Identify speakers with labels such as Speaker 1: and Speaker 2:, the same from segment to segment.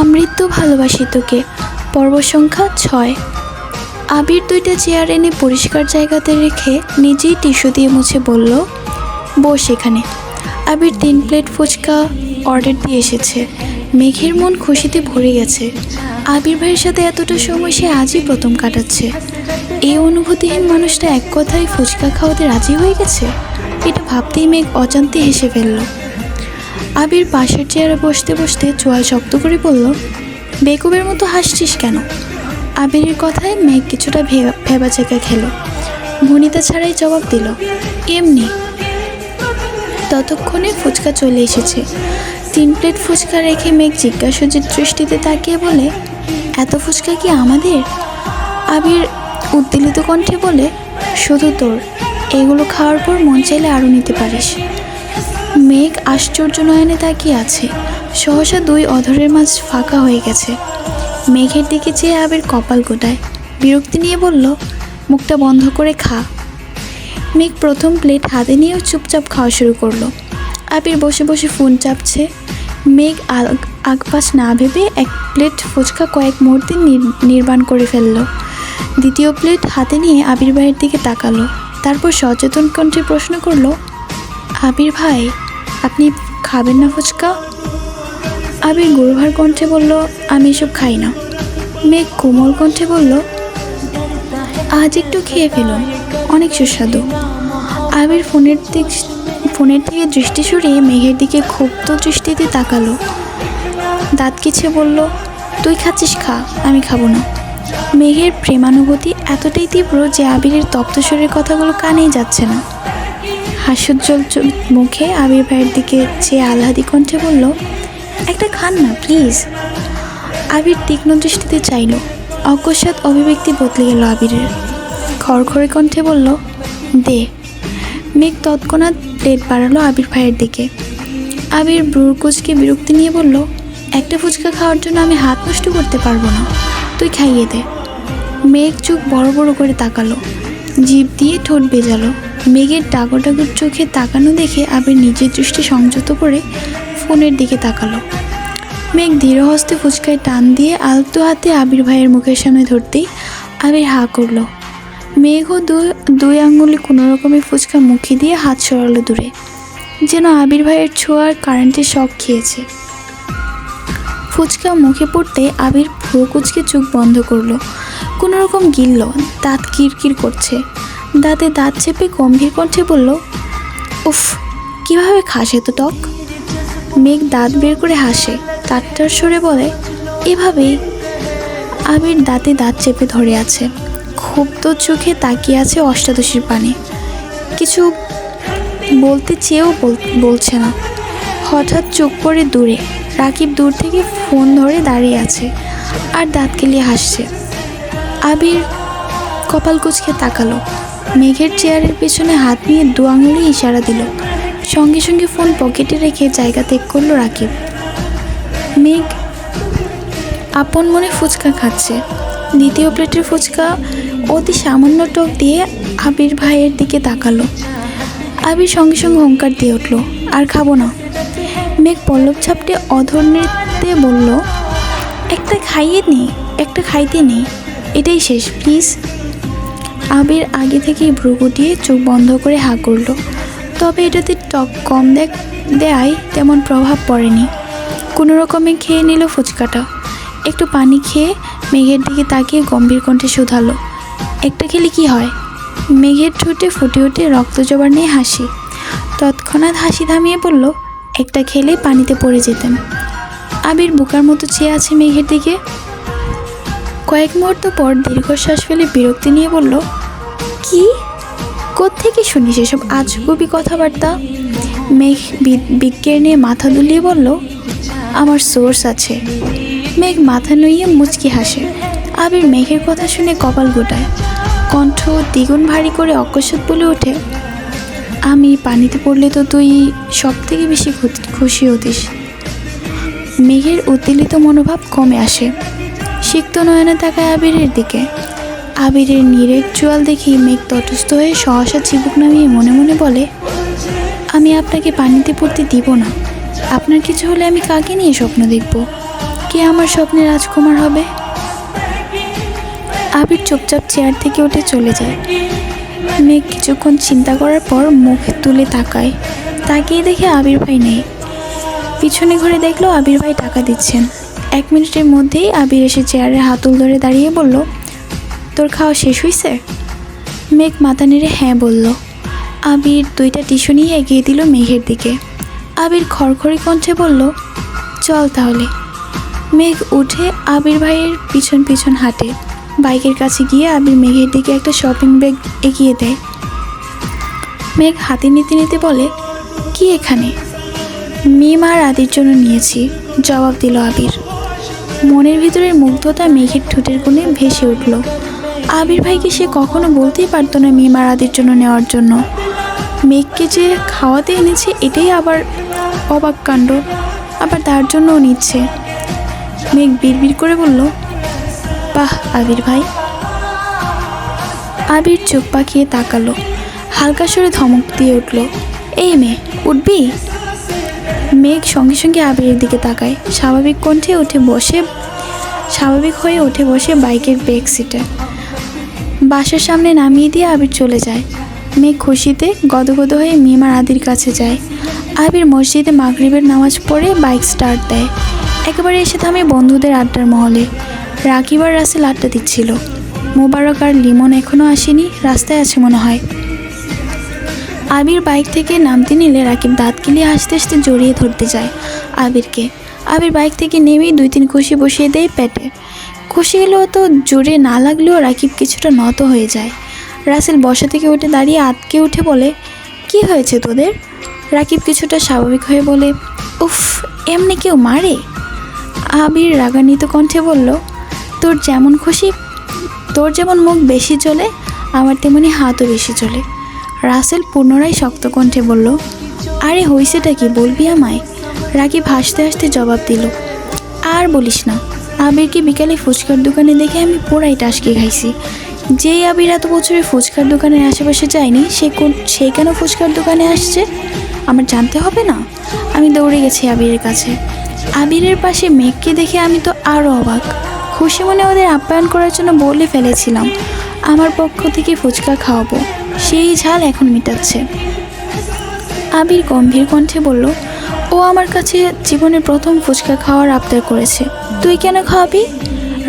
Speaker 1: আমৃত্যু ভালোবাসি তোকে। পর্ব সংখ্যা 6। আবির 2টা চেয়ার এনে পরিষ্কার জায়গাতে রেখে নিজেই টিস্যু দিয়ে মুছে বলল, বস এখানে। আবির 3 প্লেট ফুচকা অর্ডার দিয়ে এসেছে। মেঘের মন খুশিতে ভরে গেছে। আবির ভাইয়ের সাথে এতটা সময় সে আজই প্রথম কাটাচ্ছে। এই অনুভূতিহীন মানুষটা এক কথায় ফুচকা খাওয়াতে রাজি হয়ে গেছে। এটা ভাবতেই মেঘ অজান্তে হেসে ফেলল। আবির পাশের চেয়ারে বসতে বসতে চোয়াল শক্ত করে বলল, বেকুবের মতো হাসছিস কেন? আবিরের কথায় মেঘ কিছুটা ভেবাচেকা খেল। ভনিতা ছাড়াই জবাব দিল, এমনি। ততক্ষণে ফুচকা চলে এসেছে। 3 প্লেট ফুচকা রেখে মেঘ জিজ্ঞাসুজির দৃষ্টিতে তাকিয়ে বলে, এত ফুচকা কি আমাদের? আবির উদ্বেলিত কণ্ঠে বলে, শুধু তোর। এগুলো খাওয়ার পর মন চাইলে আরও নিতে পারিস। মেঘ আশ্চর্য নয়নে তাকিয়ে আছে। সহসা 2 অধরের মাঝ ফাঁকা হয়ে গেছে। মেঘের দিকে চেয়ে আবির কপাল গোটায়। বিরক্তি নিয়ে বলল, মুখটা বন্ধ করে খা। মেঘ প্রথম প্লেট হাতে নিয়েও চুপচাপ খাওয়া শুরু করলো। আবির বসে বসে ফোন চাপছে। মেঘ আগপাশ না ভেবে 1 প্লেট ফুচকা কয়েক মুহূর্তে নির্বাণ করে ফেলল। দ্বিতীয় প্লেট হাতে নিয়ে আবির ভাইয়ের দিকে তাকালো। তারপর সচেতন কণ্ঠে প্রশ্ন করলো, আবির ভাই, আপনি খাবেন না ফুচকা? আবির গুরুভার কণ্ঠে বলল, আমি এসব খাই না। মেঘ কোমল কণ্ঠে বলল, আজ একটু খেয়ে ফেলুন, অনেক সুস্বাদু। আবির ফোনের থেকে দৃষ্টি সরিয়ে মেঘের দিকে ক্ষুব্ধ দৃষ্টিতে তাকালো। দাঁত কিছে বলল, তুই খাচ্ছিস খা, আমি খাবো না। মেঘের প্রেমানুভূতি এতটাই তীব্র যে আবিরের তপ্ত শরীরের কথাগুলো কানেই যাচ্ছে না। হাস্যোজ্জ্বল মুখে আবির ভাইয়ের দিকে চেয়ে আহ্লাদি কণ্ঠে বলল, একটা খান না প্লিজ। আবির তীক্ষ্ণ দৃষ্টিতে চাইল। অকস্মাৎ অভিব্যক্তি বদলে গেল আবিরের। খড়খড়ে কণ্ঠে বলল, দে। মেঘ তৎক্ষণাৎ প্লেট বাড়ালো আবির ভাইয়ের দিকে। আবির ব্রুকুচকে বিরক্তি নিয়ে বলল, একটা ফুচকা খাওয়ার জন্য আমি হাত নষ্ট করতে পারবো না, তুই খাইয়ে দে। মেঘ চোখ বড় বড় করে তাকালো, জিভ দিয়ে ঠোঁট বেজালো। মেঘের ডাগর ডাগর চোখে তাকানো দেখে আবির নিজের দৃষ্টি সংযত করে ফোনের দিকে তাকালো। মেঘ ধীর হস্তে ফুচকায় টান দিয়ে আলতো হাতে আবির ভাইয়ের মুখের সামনে ধরতেই আবির হা করলো। মেঘও 2 আঙ্গুলে কোনো রকমে ফুচকা মুখে দিয়ে হাত সরালো দূরে, যেন আবির ভাইয়ের ছোঁয়ার কারেন্টের শক খেয়েছে। ফুচকা মুখে পড়তে আবির ভুরু কুচকে চোখ বন্ধ করলো। কোনো রকম গিলল, দাঁত কিরকির করছে। দাঁতে দাঁত চেপে গম্ভীর কণ্ঠে বলল, উফ, কীভাবে খাস এত টক? মেঘ দাঁত বের করে হাসে, তারটার সরে বলে, এভাবেই। আবির দাঁতে দাঁত চেপে ধরে আছে, ক্ষুব্ধ চোখে তাকিয়ে আছে অষ্টাদশীর পানে। কিছু বলতে চেয়েও বলছে না। হঠাৎ চোখ পড়ে দূরে। রাকিব দূর থেকে ফোন ধরে দাঁড়িয়ে আছে আর দাঁত কেলিয়ে হাসছে। আবির কপাল কুঁচকে তাকালো। মেঘের চেয়ারের পেছনে হাত নিয়ে 2 আঙুলে ইশারা দিল। সঙ্গে সঙ্গে ফোন পকেটে রেখে জায়গা ত্যাগ করলো রাকিব। মেঘ আপন মনে ফুচকা খাচ্ছে। দ্বিতীয় প্লেটের ফুচকা অতি সামান্য টক দিয়ে আবির ভাইয়ের দিকে তাকালো। আবির সঙ্গে সঙ্গে হুঙ্কার দিয়ে উঠল, আর খাবো না। মেঘ পল্লব ঝাপটে অধর নৃত্যে বলল, একটা খাইতে নেই, এটাই শেষ প্লিজ। আবির আগে থেকেই ভ্রু গুটিয়ে চোখ বন্ধ করে হা করল। তবে এটাতে টক কম দেয়ায় তেমন প্রভাব পড়েনি। কোনো রকমে খেয়ে নিল ফুচকাটা। একটু পানি খেয়ে মেঘের দিকে তাকিয়ে গম্ভীর কণ্ঠে শুধালো, একটা খেলে কি হয়? মেঘের ঠোঁটে ফুটে ওঠে রক্ত জবার নিয়ে হাসি। তৎক্ষণাৎ হাসি থামিয়ে বলল, একটা খেলে পানিতে পড়ে যেতেন। আবির বোকার মতো চেয়ে আছে মেঘের দিকে। কয়েক মুহূর্ত পর দীর্ঘশ্বাস ফেলে বিরক্তি নিয়ে বলল, কি? কোত্থেকে শুনিস এসব আজগুবি কথাবার্তা? মেঘ বিজ্ঞের নিয়ে মাথা দুলিয়ে বলল, আমার সোর্স আছে। মেঘ মাথা নুইয়ে মুচকি হাসে। আবির মেঘের কথা শুনে কপাল গোটায়। কণ্ঠ দ্বিগুণ ভারী করে অকস্মাৎ বলে ওঠে, আমি পানিতে পড়লে তো তুই সব থেকে বেশি খুশি হতিস। মেঘের উদ্বেলিত মনোভাব কমে আসে। সিক্ত নয়নে তাকায় আবিরের দিকে। আবিরের নিরেট চোয়াল দেখেই মেঘ তটস্থ হয়ে সহসা চিবুক নামিয়ে মনে মনে বলে, আমি আপনাকে পানিতে পড়তে দিব না। আপনার কিছু হলে আমি কাকে নিয়ে স্বপ্ন দেখব? কে আমার স্বপ্নের রাজকুমার হবে। আবির চুপচাপ চেয়ার থেকে উঠে চলে যায়। মেঘ কিছুক্ষণ চিন্তা করার পর মুখ তুলে তাকায়। তাকিয়ে দেখে আবির ভাই নেই। পিছনে ঘুরে দেখলো আবির ভাই টাকা দিচ্ছেন। 1 মিনিটের মধ্যেই আবির এসে চেয়ারে হাতল ধরে দাঁড়িয়ে বলল, তোর খাওয়া শেষ হয়েছে? মেঘ মাথা নেড়ে হ্যাঁ বলল। আবির 2টা টিস্যু নিয়ে এগিয়ে দিল মেঘের দিকে। আবির খড়খড়ি কণ্ঠে বলল, চল তাহলে। মেঘ উঠে আবির ভাইয়ের পিছন পিছন হাঁটে। বাইকের কাছে গিয়ে আবির মেঘের দিকে একটা শপিং ব্যাগ এগিয়ে দেয়। মেঘ হাতে নিতে নিতে বলে, কি এখানে? মিম আর আদির জন্য নিয়েছি, জবাব দিল আবির। মনের ভিতরের মুগ্ধতা মেঘের ঠোঁটের কোণে ভেসে উঠল। আবির ভাইকে সে কখনো বলতেই পারতো না মিম আর আদির জন্য নেওয়ার জন্য। মেঘকে যে খাওয়াতে এনেছে এটাই আবার অবাক কাণ্ড, আবার তার জন্যও নিচ্ছে। মেঘ বিড়বিড় করে বলল, বাহ আবির ভাই। আবির চোখ পাকিয়ে তাকালো। হালকা সরে ধমক দিয়ে উঠল, এই মেয়ে উঠবি? মেঘ সঙ্গে সঙ্গে আবিরের দিকে তাকায়। স্বাভাবিক হয়ে উঠে বসে বাইকের ব্যাক সিটে। বাসার সামনে নামিয়ে দিয়ে আবির চলে যায়। মেঘ খুশিতে গদগদ হয়ে মিম আর আদির কাছে যায়। আবির মসজিদে মাগরিবের নামাজ পড়ে বাইক স্টার্ট দেয়। একেবারে এসে থামে বন্ধুদের আড্ডার মহলে। রাকিব আর রাসেল আড্ডা দিচ্ছিল। মোবারক আর লিমন এখনও আসেনি, রাস্তায় আছে মনে হয়। আবির বাইক থেকে নামতে নিলে রাকিব দাঁত কিলিয়ে হাসতে হাসতে জড়িয়ে ধরতে যায় আবিরকে। আবির বাইক থেকে নেমেই 2-3 খুশি বসিয়ে দেয় পেটে। খুশিগুলো তো জোরে না লাগলেও রাকিব কিছুটা নত হয়ে যায়। রাসেল বসা থেকে উঠে দাঁড়িয়ে আটকে উঠে বলে, কি হয়েছে তোদের? রাকিব কিছুটা স্বাভাবিক হয়ে বলে, উফ, এমনি কেউ মারে? আবির রাগান্বিত কণ্ঠে বলল, তোর যেমন মুখ বেশি চলে, আমার তেমনি হাতও বেশি চলে। রাসেল পুনরায় শক্ত কণ্ঠে বলল, আরে হইছেটা কি, বলবি আমায়? রাকিব হাসতে হাসতে জবাব দিল, আর বলিস না, আবিরকে বিকালে ফুচকার দোকানে দেখে আমি পুরাই টাসকে খাইছি। যেই আবির এত বছরে ফুচকার দোকানের আশেপাশে যায়নি, সে কেন ফুচকার দোকানে আসছে আমার জানতে হবে না? আমি দৌড়ে গেছি আবিরের কাছে। আবিরের পাশে মেঘকে দেখে আমি তো আরও অবাক। খুশি মনে ওদের আপ্যায়ন করার জন্য বলে ফেলেছিলাম আমার পক্ষ থেকে ফুচকা খাওয়াবো, সেই ঝাল এখন মেটাচ্ছে। আবির গম্ভীর কণ্ঠে বলল, ও আমার কাছে জীবনের প্রথম ফুচকা খাওয়ার আবদার করেছে, তুই কেন খাওয়াবি?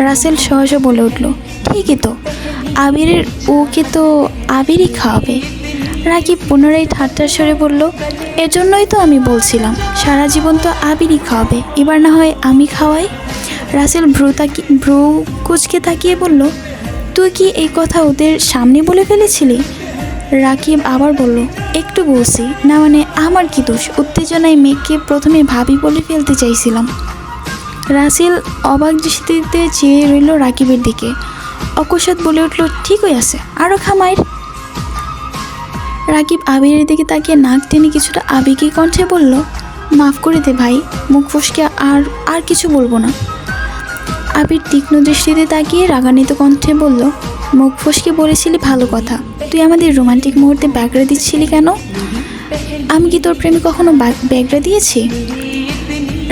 Speaker 1: রাসেল সহজে বলে উঠল, ঠিকই তো, ওকে তো আবিরই খাওয়াবে। রাকিব পুনরায় ঠাট্টার স্বরে বলল, এজন্যই তো আমি বলছিলাম সারা জীবন তো আবিরই খাওয়াবে, এবার না হয় আমি খাওয়াই। রাসেল ভ্রু কুচকে তাকিয়ে বলল, তুই কি এই কথা ওদের সামনে বলে ফেলেছিলি? রাকিব আবার বলল, একটু বলছি না, মানে আমার কি দোষ? উত্তেজনায় মেঘকে প্রথমে ভাবি বলে ফেলতে চাইছিলাম। রাসেল অবাক দৃষ্টিতে চেয়ে রইল রাকিবের দিকে। অকস্মাৎ বলে উঠল, ঠিকই আছে, আরও খামাইর। রাকিব আবিরের দিকে তাকিয়ে নাক টেনে কিছুটা আবেগী কণ্ঠে বলল, মাফ করে দে ভাই, মুখ ফসকে আর কিছু বলবো না। আবির তীক্ষ্ণ দৃষ্টিতে তাকিয়ে রাগান্বিত কণ্ঠে বলল, মুখ ফসকে বলেছিলি ভালো কথা, তুই আমাদের রোমান্টিক মুহূর্তে ব্যাগড়া দিচ্ছিলি কেন? আমি কি তোর প্রেমে কখনো ব্যাগড়া দিয়েছি?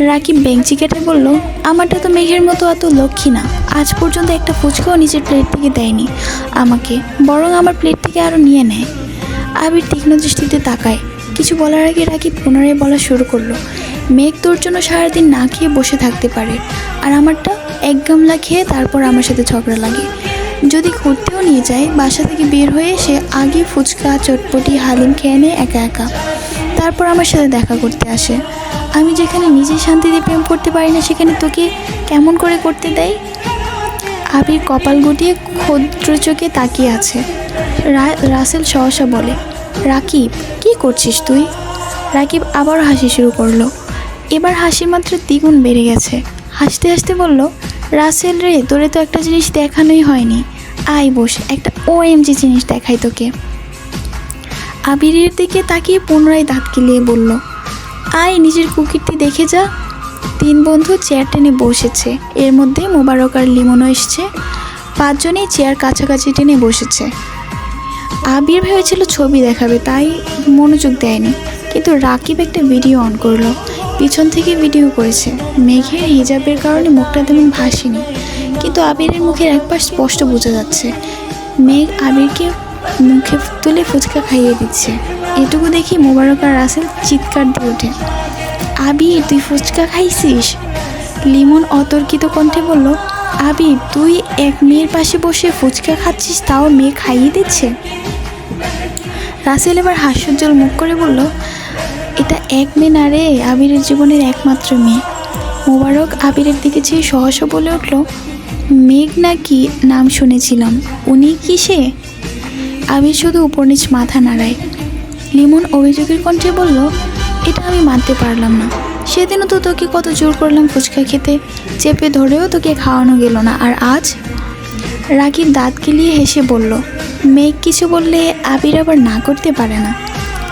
Speaker 1: রাকিব বেঞ্চি কেটে বলল, আমারটা তো মেঘের মতো এত লক্ষ্মী না, আজ পর্যন্ত একটা ফুচকাও নিজের প্লেট থেকে দেয়নি আমাকে, বরং আমার প্লেট থেকে আরও নিয়ে নেয়। আবির তীক্ষ্ণ দৃষ্টিতে তাকায়। কিছু বলার আগে রাকিব পুনরায় বলা শুরু করলো, মেঘ তোর জন্য সারাদিন না খেয়ে বসে থাকতে পারে, আর আমারটা 1 গামলা খেয়ে তারপর আমার সাথে ঝগড়া লাগে। যদি ঘুরতেও নিয়ে যায়, বাসা থেকে বের হয়ে সে আগে ফুচকা চটপটি হালিম খেয়ে নেয় একা একা, তারপর আমার সাথে দেখা করতে আসে। আমি যেখানে নিজে শান্তিতে প্রেম করতে পারি না, সেখানে তোকে কেমন করে করতে দেয়? আবির কপাল গুটিয়ে ক্ষুদ্র চোখে তাকিয়ে আছে। রাসেল সহসা বলে, রাকিব কি করছিস তুই? রাকিব আবার হাসি শুরু করলো। এবার হাসির মাত্রা দ্বিগুণ বেড়ে গেছে। হাসতে হাসতে বলল, রাসেল রে, তোরে তো একটা জিনিস দেখানোই হয়নি, আয় বস, একটা OMG জিনিস দেখাই তোকে। আবিরের দিকে তাকিয়ে পুনরায় দাঁত কিলিয়ে বলল, আয় নিজের কুকিরটি দেখে যা। 3 বন্ধু চেয়ার টেনে বসেছে, এর মধ্যে মোবারক আর লিমনও এসছে। 5 জনেই চেয়ার কাছাকাছি টেনে বসেছে। আবির ভেবেছিল ছবি দেখাবে, তাই মনোযোগ দেয়নি, কিন্তু রাকিব একটা ভিডিও অন করলো। পিছন থেকে ভিডিও করেছে। মেঘের হিজাবের কারণে মুখটা তেমন ভাসেনি, কিন্তু আবিরের মুখের একপাশ স্পষ্ট বোঝা যাচ্ছে। মেঘ আবিরকে মুখে তুলে ফুচকা খাইয়ে দিচ্ছে। এটুকু দেখি মোবারক আর রাসেল চিৎকার দিয়ে ওঠে, আবির তুই ফুচকা খাইছিস? লিমন অতর্কিত কণ্ঠে বলল, আবির তুই এক মেয়ের পাশে বসে ফুচকা খাচ্ছিস, তাও মেয়ে খাইয়ে দিচ্ছে? রাসেল এবার হাস্যোজ্জ্বল মুখ করে বলল, এটা এক মেয়ে না রে, আবিরের জীবনের একমাত্র মেয়ে। মোবারক আবিরের দিকে চেয়ে সহসা বলে উঠল, মেঘ নাকি নাম শুনেছিলাম, উনি কি সে? আবির শুধু উপর নিচ মাথা নাড়ায়। লিমন অভিযোগের কণ্ঠে বলল, এটা আমি মানতে পারলাম না। সেদিনও তো তোকে কত জোর করলাম ফুচকা খেতে, চেপে ধরেও তোকে খাওয়ানো গেল না, আর আজ? রাকিব দাঁত গিলিয়ে হেসে বলল, মেঘ কিছু বললে আবির আবার না করতে পারে না।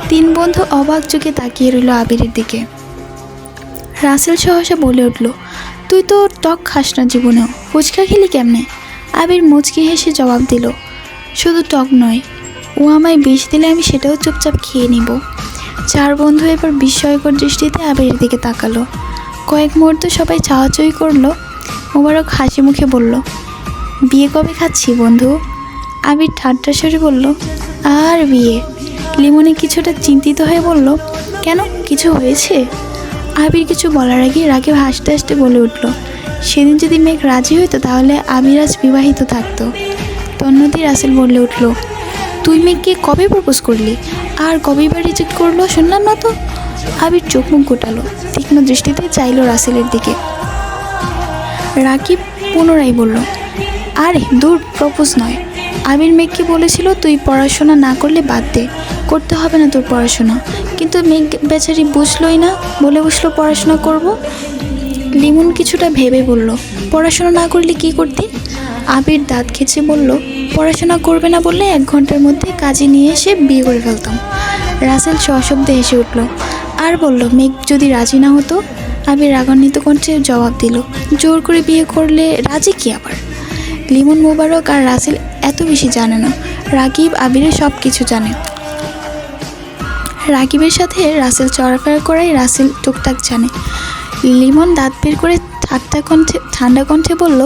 Speaker 1: তিন বন্ধু অবাক চোখে তাকিয়ে রইল আবিরের দিকে। রাসেল সহসা বলে উঠল, তুই তো টক খাস না জীবনেও, ফুচকা খেলি কেমনে? আবির মুচকি হেসে জবাব দিল, শুধু টক নয়, ও আমায় বিষ দিলে আমি সেটাও চুপচাপ খেয়ে নিব। চার বন্ধু এবার বিস্ময়কর দৃষ্টিতে আবিরের দিকে তাকালো। কয়েক মুহূর্ত সবাই চাওয়াচই করলো। মোবারক হাসি মুখে বলল, বিয়ে কবে খাচ্ছি বন্ধু? আবির ঠাট্টা স্বরে বলল, আর বিয়ে? লিমনে কিছুটা চিন্তিত হয়ে বলল, কেন, কিছু হয়েছে? আবির কিছু বলার আগে রাকিব হাসতে হাসতে বলে উঠল, সেদিন যদি মেঘ রাজি হইতো তাহলে আবির আজ বিবাহিত থাকতো। তন্মধ্যে রাসেল বলে উঠল, তুই মেঘকে কবে প্রপোজ করলি, আর কবে বা রিজেক্ট করলো শুনলাম না তো? আবির চোখ মুখ গোটালো, তীক্ষ্ণ দৃষ্টিতে চাইলো রাসেলের দিকে। রাকিব পুনরায় বলল, আরে দূর, প্রপোজ নয়। আবির মেঘকে বলেছিল, তুই পড়াশোনা না করলে বাদ দে, করতে হবে না তোর পড়াশোনা। কিন্তু মেঘ বেচারি বুঝলই না, বলে বসলো পড়াশোনা করব। লিমন কিছুটা ভেবে বলল, পড়াশোনা না করলে কি করতি? আবির দাঁত খেঁচে বলল, পড়াশোনা করবে না বললে 1 ঘন্টার মধ্যে কাজে নিয়ে এসে বিয়ে করে ফেলতাম। রাসেল সশব্দে হেসে উঠল আর বলল, মেঘ যদি রাজি না হতো? আবির রাগান্বিত কণ্ঠে জবাব দিল, জোর করে বিয়ে করলে রাজি কি আবার? লিমন, মোবারক আর রাসেল এত বেশি জানে না, রাকিব আবিরের সব কিছু জানে। রাকিবের সাথে রাসেল চলাফেরা করাই রাসেল টুকটাক জানে। লিমন দাঁত বের করে ঠান্ডা কণ্ঠে বলল,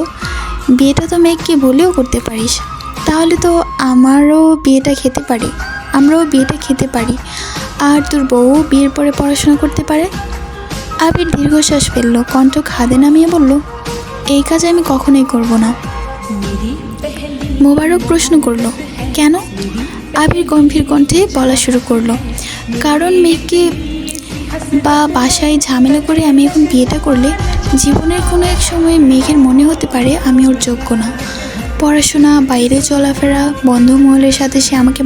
Speaker 1: বিয়েটা তো মেঘকে বলেও করতে পারিস, তাহলে তো আমরাও বিয়েটা খেতে পারি, আর তোর বউ বিয়ের পরে পড়াশোনা করতে পারে। আবির দীর্ঘশ্বাস ফেলল, কণ্ঠ খাদে নামিয়ে বলল, এই কাজ আমি কখনোই করব না। মোবারক প্রশ্ন করল, কেন? আবির গম্ভীর কণ্ঠে বলা শুরু করলো, কারণ মেঘকে বা বাসায় ঝামেলা করে আমি এখন বিয়েটা করলে জীবনের কোনো এক সময় মেঘের মনে হতে পারে আমি ওর যোগ্য না। পড়াশোনা, বাইরে চলাফেরা, বন্ধু মহলের সাথে সে আমাকে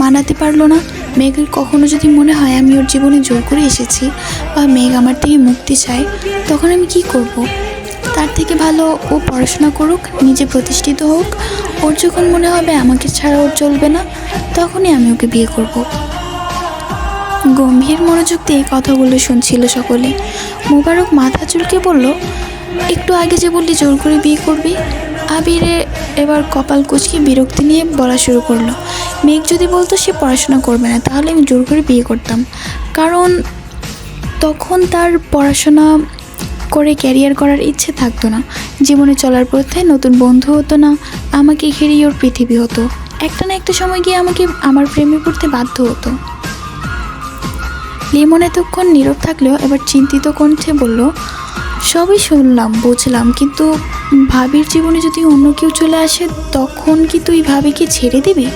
Speaker 1: মানাতে পারলো না। মেঘের কখনো যদি মনে হয় আমি ওর জীবনে জোর করে এসেছি বা মেঘ আমার থেকে মুক্তি চায়, তখন আমি কি করব? তার থেকে ভালো ও পড়াশোনা করুক, নিজে প্রতিষ্ঠিত হোক। ওর যখন মনে হবে আমাকে ছাড়া ওর চলবে না, তখনই আমি ওকে বিয়ে করব। গম্ভীর মনোযোগ দিয়ে কথাগুলো শুনছিল সকলে। মোবারক মাথা চুলকে বলল, একটু আগে যে বললি জোর করে বিয়ে করবি? আবিরে এবার কপাল কুঁচকে বিরক্তি নিয়ে বলা শুরু করলো, মেঘ যদি বলতো সে পড়াশোনা করবে না, তাহলে আমি জোর করে বিয়ে করতাম, কারণ তখন তার পড়াশোনা করে ক্যারিয়ার করার ইচ্ছে থাকতো না, জীবনে চলার পথে নতুন বন্ধু হতো না, আমাকে ঘিরেই ওর পৃথিবী হতো। একটা না একটা সময় গিয়ে আমাকে আমার প্রেমে পড়তে বাধ্য হতো। লিমন এতক্ষণ নীরব থাকলেও এবার চিন্তিত কণ্ঠে বলল, সবই শুনলাম, বুঝলাম, কিন্তু ভাবির জীবনে যদি অন্য কেউ চলে আসে, তখন কি তুই ভাবিকে ছেড়ে দিবি?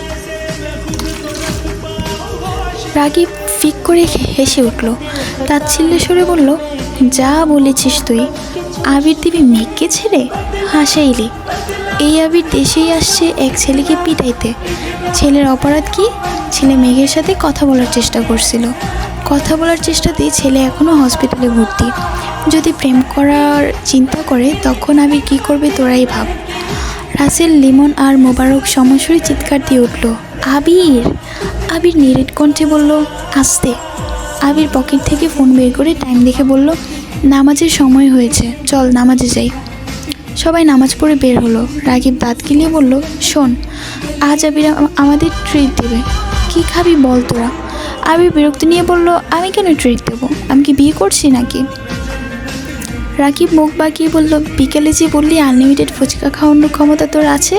Speaker 1: রাকিব ফিক করে হেসে উঠল, তাচ্ছিল্য সুরে বলল, যা বলেছিস তুই, আবির দিবি মেঘকে ছেড়ে? হাসাইলি। এই আবির দেশেই আসছে এক ছেলেকে পিটাইতে। ছেলের অপরাধ কি? ছেলে মেঘের সাথে কথা বলার চেষ্টা করছিল, কথা বলার চেষ্টাতেই ছেলে এখনও হসপিটালে ভর্তি। যদি প্রেম করার চিন্তা করে তখন আবির কী করবে তোরাই ভাব। রাসেল, লিমন আর মোবারক সমস্বরে চিৎকার দিয়ে উঠল, আবির! আবির নিরেট কণ্ঠে বলল, আস্তে। আবির পকেট থেকে ফোন বের করে টাইম দেখে বলল, নামাজের সময় হয়েছে, চল নামাজে যাই। সবাই নামাজ পড়ে বের হলো। রাকিব দাঁত গিলিয়ে বলল, শোন, আজ আবির আমাদের ট্রিট দেবে। কি খাবি বল তোরা? আবির বিরক্তি নিয়ে বলল, আমি কেন ট্রিট দেবো? আমি কি বিয়ে করছি নাকি? রাকিব মুখ বাঁকিয়ে বলল, বিকেলে যে বললি আনলিমিটেড ফুচকা খাওয়ানোর ক্ষমতা তোর আছে,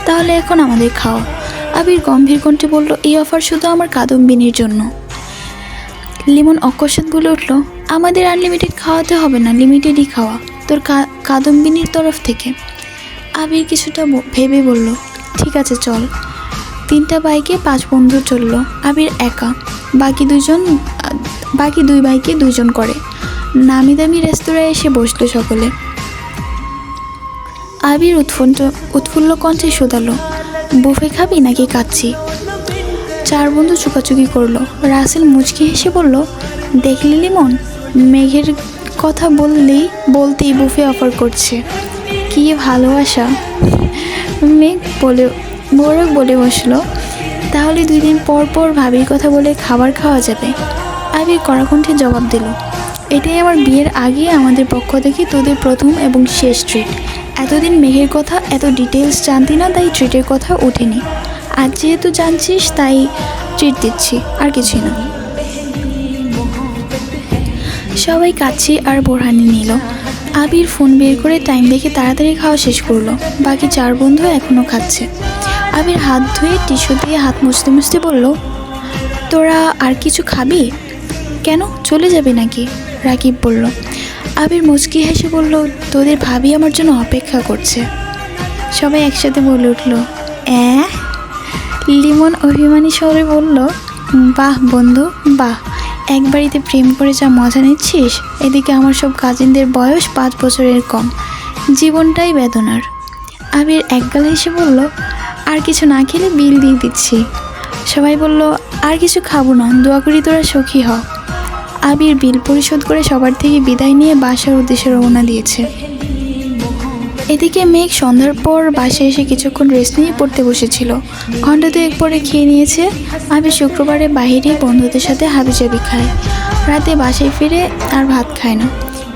Speaker 1: তাহলে এখন আমাদের খাওয়া। আবির গম্ভীর কণ্ঠে বলল, এই অফার শুধু আমার কাদম্বিনীর জন্য। লিমন অকস্মাৎ বলে উঠল, আমাদের আনলিমিটেড খাওয়াতে হবে না, লিমিটেডই খাওয়া, তোর কাদম্বিনীর তরফ থেকে। আবির কিছুটা ভেবে বলল, ঠিক আছে চল। 3টা বাইকে 5 বন্ধু চলল। আবির একা, বাকি 2 বাইকে 2 জন করে। নামি দামি রেস্তোরাঁয় এসে বসলো সকলে। আবির উৎফুল্ল কণ্ঠে শোধালো, বুফে খাবি নাকি কাচ্ছি? 4 বন্ধু চুকাচুকি করলো। রাসেল মুচকি হেসে বলল, দেখলি লিমন, মেঘের কথা বলতেই বুফে অফার করছে, কি ভালোবাসা। মেঘ বলে বসলো, তাহলে 2 দিন পর পর ভাবির কথা বলে খাবার খাওয়া যাবে। আবির কড়াকণ্ঠে জবাব দিল, এটাই আমার বিয়ের আগে আমাদের পক্ষ থেকে তোদের প্রথম এবং শেষ ট্রিট। এতদিন মেঘের কথা এত ডিটেলস জানতি না, তাই ট্রিটের কথা ওঠেনি। আজ যেহেতু জানছিস তাই ট্রিট দিচ্ছি, আর কিছুই না। সবাই কাচ্ছি আর বোরহানি নিল। আবির ফোন বের করে টাইম দেখে তাড়াতাড়ি খাওয়া শেষ করলো। বাকি 4 বন্ধু এখনও খাচ্ছে। আবির হাত ধুয়ে টিস্যু দিয়ে হাত মুছতে মুছতে বলল, তোরা আর কিছু খাবি? কেন, চলে যাবে নাকি? রাকিব বলল। আবির মুচকি হেসে বলল, তোদের ভাবি আমার জন্য অপেক্ষা করছে। সবাই একসাথে বলে উঠল, লিমন অভিমানী স্বরে বলল, বাহ বন্ধু বাহ, এক বাড়িতে প্রেম করে যা মজা নিচ্ছিস, এদিকে আমার সব কাজিনদের বয়স 5 বছরের কম, জীবনটাই বেদনার। আবির একগাল হেসে বলল, আর কিছু না খেলে বিল দিয়ে দিচ্ছি। সবাই বলল, আর কিছু খাবো না, দোয়া করি তোরা সুখী হ। আবির বিল পরিশোধ করে সবার থেকে বিদায় নিয়ে বাসার উদ্দেশ্যে রওনা দিয়েছে। এদিকে মেঘ সন্ধ্যার পর বাসায় এসে কিছুক্ষণ রেস্ট নিয়ে পড়তে বসেছিল। ঘণ্টা 2 পরে খেয়ে নিয়েছে। আবির শুক্রবারে বাহিরে বন্ধুদের সাথে হাবিজাবি খায়, রাতে বাসায় ফিরে আর ভাত খায় না।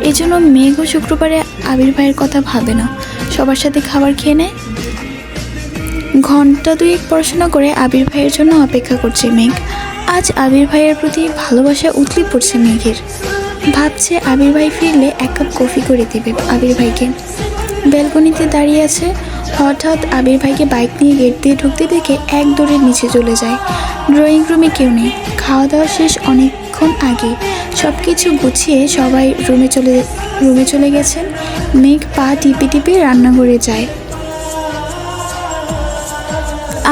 Speaker 1: এজন্য মেঘও শুক্রবারে আবির ভাইয়ের কথা ভাবে না, সবার সাথে খাবার খেয়ে নেয়। ঘণ্টা 2 পড়াশোনা করে আবির ভাইয়ের জন্য অপেক্ষা করছে মেঘ। আজ আবির ভাইয়ের প্রতি ভালোবাসা উতলে পড়ছে মেঘের। ভাবছে আবির ভাই ফিরলে 1 কাপ কফি করে দেবে আবির ভাইকে। ব্যালকনিতে দাঁড়িয়ে আছে। হঠাৎ আবির ভাইকে বাইক নিয়ে গেট দিয়ে ঢুকতে দেখে এক দৌড়ে নিচে চলে যায়। ড্রয়িং রুমে কেউ নেই। খাওয়া দাওয়া শেষ অনেকক্ষণ আগে। সব কিছু গুছিয়ে সবাই রুমে চলে গেছেন। মেঘ পা টিপে টিপে রান্নাঘরে যায়।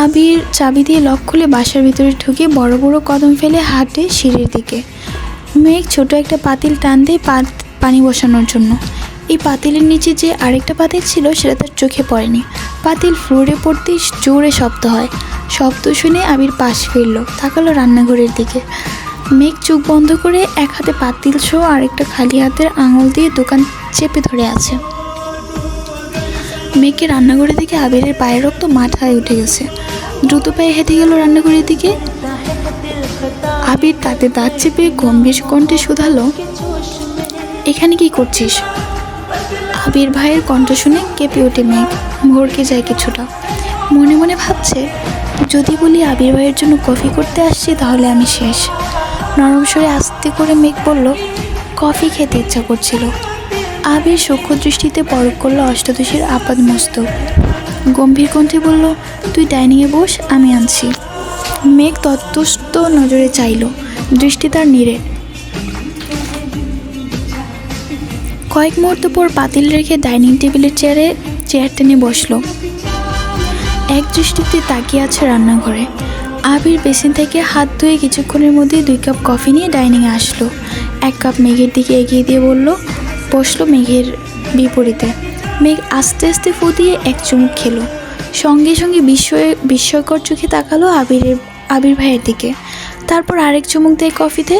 Speaker 1: আবির চাবি দিয়ে লক খুলে বাসার ভিতরে ঢুকে বড় বড় কদম ফেলে হাঁটে সিঁড়ির দিকে। মেঘ ছোট একটা পাতিল টান দিয়ে পানি বসানোর জন্য। এই পাতিলের নিচে যে আরেকটা পাতিল ছিল সেটা তার চোখে পড়েনি। পাতিল ফ্লোরে পড়তেই জোরে শব্দ হয়। শব্দ শুনে আবির পাশ ফিরল, তাকালো রান্নাঘরের দিকে। মেঘ চোখ বন্ধ করে এক হাতে পাতিল সহ আরেকটা খালি হাতের আঙুল দিয়ে দোকান চেপে ধরে আছে। মেঘকে রান্নাঘরের দিকে আবিরের পায়ের রক্ত মাথায় উঠে গেছে। দ্রুত পায়ে হেঁটে গেল রান্নাঘরের দিকে। আবির তাতে দাঁত চেপে গম্ভীর কণ্ঠে শুধালো, এখানে কি করছিস? আবির ভাইয়ের কণ্ঠ শুনে কেঁপে ওঠে মেঘ, ভড়কে যায় কিছুটা। মনে মনে ভাবছে, যদি বলি আবির ভাইয়ের জন্য কফি করতে আসছি তাহলে আমি শেষ। নরম স্বরে আস্তে করে মেঘ বলল, কফি খেতে ইচ্ছা করছিল। আবির সূক্ষ্ম দৃষ্টিতে পরখ করল অষ্টাদশীর আপাদ মস্তক। গম্ভীর কণ্ঠে বলল, তুই ডাইনিংয়ে বস, আমি আনছি। মেঘ তত্ত্বস্থ নজরে চাইল, দৃষ্টি তার নীড়ে। কয়েক মুহূর্ত পর পাতিল রেখে ডাইনিং টেবিলের চেয়ার টেনে বসলো। এক দৃষ্টিতে তাকিয়ে আছে রান্নাঘরে। আবির বেসিন থেকে হাত ধুয়ে কিছুক্ষণের মধ্যে 2 কাপ কফি নিয়ে ডাইনিংয়ে আসলো। 1 কাপ মেঘের দিকে এগিয়ে দিয়ে বসলো মেঘের বিপরীতে। মেঘ আস্তে আস্তে ফু দিয়ে 1 চুমুক খেলো। সঙ্গে সঙ্গে বিস্ময়কর চোখে তাকালো আবির ভাইয়ের দিকে। তারপর আরেক চুমুক দেয় কফিতে।